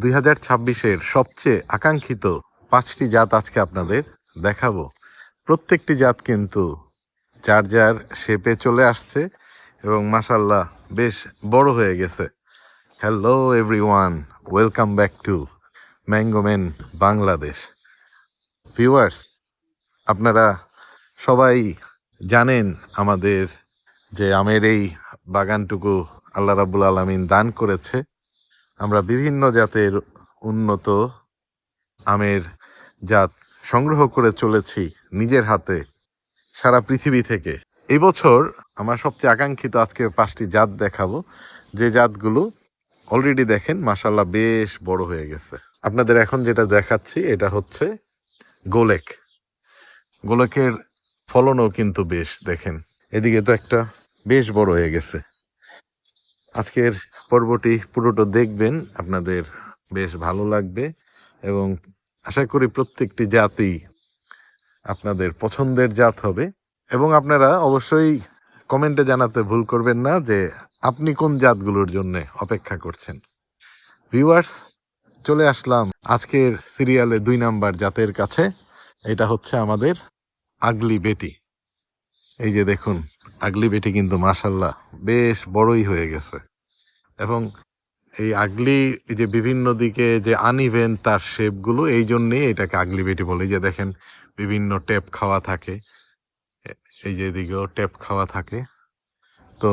2026-এর সবচেয়ে আকাঙ্ক্ষিত 5টি জাত আজকে আপনাদের দেখাবো। প্রত্যেকটি জাত কিন্তু যার যার শেপে চলে আসছে এবং মাশাল্লাহ বেশ বড় হয়ে গেছে। Hello everyone, welcome back to Mangoman Bangladesh. Viewers, আপনারা সবাই জানেন আমাদের যে আমের এই বাগানটুকু আল্লাহ রাব্বুল আলামিন দান করেছে। আমরা বিভিন্ন জাতের উন্নত আমের জাত সংগ্রহ করে চলেছি নিজের হাতে সারা পৃথিবী থেকে। এই বছর আমার সবচেয়ে আকাঙ্ক্ষিত আজকে 5টি জাত দেখাবো, যে জাতগুলো অলরেডি দেখেন মাশাল্লাহ বেশ বড় হয়ে গেছে। আপনাদের এখন যেটা দেখাচ্ছি এটা হচ্ছে গোলেক। গোলেকের ফলনও কিন্তু বেশ, দেখেন এদিকে তো একটা বেশ বড় হয়ে গেছে। আজকের পর্বটি পুরোটা দেখবেন, আপনাদের বেশ ভালো লাগবে এবং আশা করি প্রত্যেকটি জাতই আপনাদের পছন্দের জাত হবে। এবং আপনারা অবশ্যই কমেন্টে জানাতে ভুল করবেন না যে আপনি কোন জাতগুলোর জন্য অপেক্ষা করছেন। ভিউয়ার্স, চলে আসলাম আজকের সিরিয়ালে 2 নাম্বার জাতের কাছে। এটা হচ্ছে আমাদের আগলি বেটি। এই যে দেখুন, আগলি বেটি কিন্তু মাশাল্লাহ বেশ বড়ই হয়ে গেছে এবং এই আগলি যে বিভিন্ন দিকে যে আনইভেন তার শেপগুলো, এই জন্যেই এটাকে আগলি বেটি বলে। এই যে দেখেন বিভিন্ন টেপ খাওয়া থাকে, এই যে এদিকেও টেপ খাওয়া থাকে, তো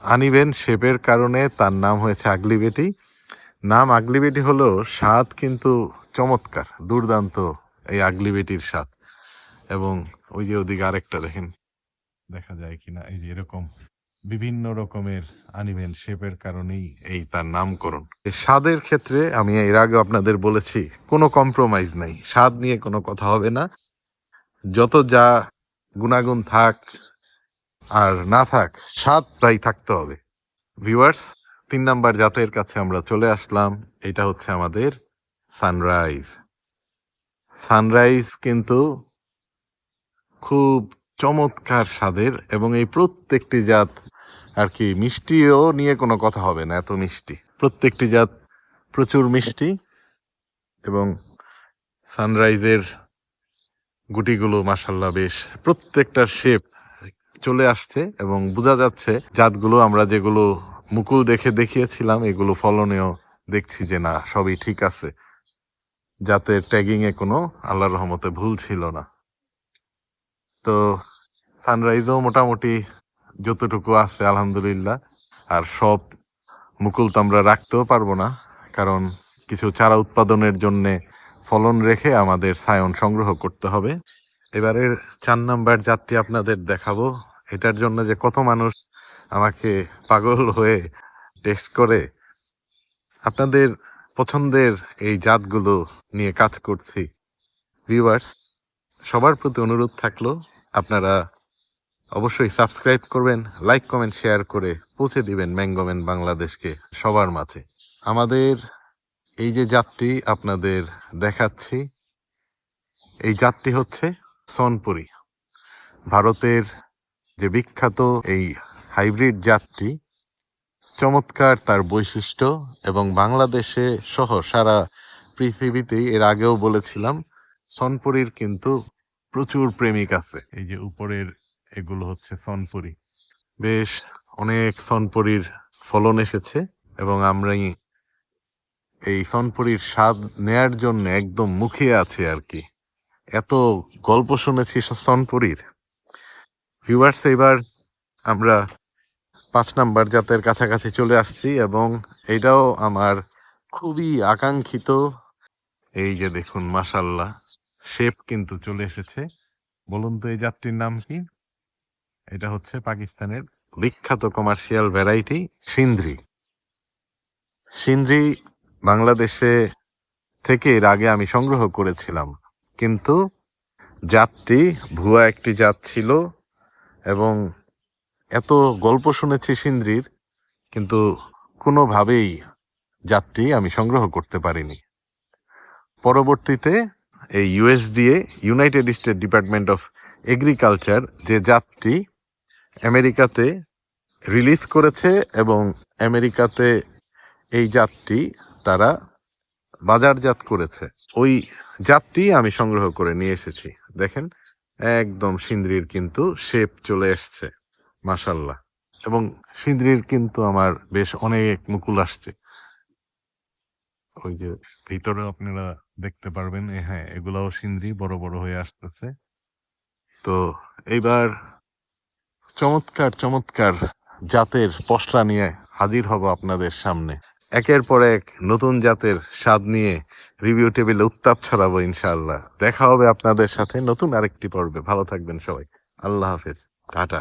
আনইভেন শেপের কারণে তার নাম হয়েছে আগলি বেটি। নাম আগলি বেটি হলো, স্বাদ কিন্তু চমৎকার, দুর্দান্ত এই আগলি বেটির স্বাদ। এবং ওই যে ওদিকে আরেকটা দেখেন, দেখা যায় কিনা, এই যে এরকম বিভিন্ন রকমের আনিমেল শেপের কারণেই এই তার নামকরণ। স্বাদের ক্ষেত্রে আমি এর আগে আপনাদের বলেছি কোনো কম্প্রোমাইজ নাই, স্বাদ নিয়ে কোনো কথা হবে না। যত যা গুণাগুণ থাক আর না থাক, স্বাদটাই থাকতে হবে। ভিউয়ার্স, 3 নাম্বার জাতের কাছে আমরা চলে আসলাম। এটা হচ্ছে আমাদের সানরাইজ। সানরাইজ কিন্তু খুব চমৎকার স্বাদের এবং এই প্রত্যেকটি জাত আর কি মিষ্টিও নিয়ে কোনো কথা হবে না, এত মিষ্টি প্রত্যেকটি জাত, প্রচুর মিষ্টি। এবং সানরাইজের গুটিগুলো মাশাল্লাহ বেশ প্রত্যেকটার শেপ চলে আসছে এবং বোঝা যাচ্ছে জাতগুলো আমরা যেগুলো মুকুল দেখে দেখিয়েছিলাম এগুলো ফলনেও দেখছি যে না, সবই ঠিক আছে, জাতের ট্যাগিং এ কোনো আল্লাহর রহমতে ভুল ছিল না। তো সানরাইজও মোটামুটি যতটুকু আছে আলহামদুলিল্লাহ। আর সব মুকুল তো আমরা রাখতেও পারবো না, কারণ কিছু চারা উৎপাদনের জন্য ফলন রেখে আমাদের সায়ন সংগ্রহ করতে হবে। এবারের 4 নাম্বার জাতটি আপনাদের দেখাবো। এটার জন্য যে কত মানুষ আমাকে পাগল হয়ে টেস্ট করে, আপনাদের পছন্দের এই জাতগুলো নিয়ে কাজ করছি। ভিউয়ার্স, সবার প্রতি অনুরোধ থাকলো আপনারা অবশ্যই সাবস্ক্রাইব করবেন, লাইক কমেন্ট শেয়ার করে পৌঁছে দিবেন ম্যাঙ্গোম্যান বাংলাদেশকে সবার মাঝে। আমাদের এই যে জাতটি আপনাদের দেখাচ্ছি, এই জাতটি হচ্ছে সনপুরি। ভারতের যে বিখ্যাত এই হাইব্রিড জাতটি, চমৎকার তার বৈশিষ্ট্য এবং বাংলাদেশে সহ সারা পৃথিবীতেই এর আগেও বলেছিলাম সনপুরির কিন্তু প্রচুর প্রেমিক আছে। এই যে উপরের এগুলো হচ্ছে সনপুরি, বেশ অনেক সনপুরির ফলন এসেছে এবং আমরা এই সনপুরির স্বাদ নেয়ার জন্য একদম মুখিয়ে আছে আর কি। এত গল্প শুনেছি সনপুরির। ভিউয়ার্স, এবার আমরা 5 নাম্বার জাতের কাছাকাছি চলে আসছি এবং এটাও আমার খুবই আকাঙ্ক্ষিত। এই যে দেখুন মাশাল্লাহ শেপ কিন্তু চলে এসেছে। বলুন তো এই জাতটির নাম কি? এটা হচ্ছে পাকিস্তানের বিখ্যাত কমার্শিয়াল ভ্যারাইটি সিন্ধ্রি। সিন্ধ্রি বাংলাদেশে থেকে এর আগে আমি সংগ্রহ করেছিলাম, কিন্তু জাতটি ভুয়া একটি জাত ছিল এবং এত গল্প শুনেছি সিন্ধ্রির, কিন্তু কোনোভাবেই জাতটি আমি সংগ্রহ করতে পারিনি। পরবর্তীতে এই USDA, United state department of agriculture, যে জাতটি আমেরিকাতে রিলিজ করেছে এবং আমেরিকাতে এই জাতটি তারা বাজারজাত করেছে ওই জাতটি আমি সংগ্রহ করে নিয়ে এসেছি। দেখেন একদম সিন্দ্রির কিন্তু শেপ চলে এসছে মাশাল্লাহ। এবং সিন্দ্রির কিন্তু আমার বেশ অনেক মুকুল আসছে, ওই যে ভিতরে আপনারা দেখতে পারবেন। হ্যাঁ, এগুলাও সিন্দ্রি বড় বড় হয়ে আসতেছে। তো এইবার চমৎকার চমৎকার জাতের পসরা নিয়ে হাজির হব আপনাদের সামনে। একের পর এক নতুন জাতের স্বাদ নিয়ে রিভিউ টেবিলে উত্তাপ ছড়াবো ইনশাআল্লাহ। দেখা হবে আপনাদের সাথে নতুন আরেকটি পর্বে। ভালো থাকবেন সবাই। আল্লাহ হাফেজ। টাটা।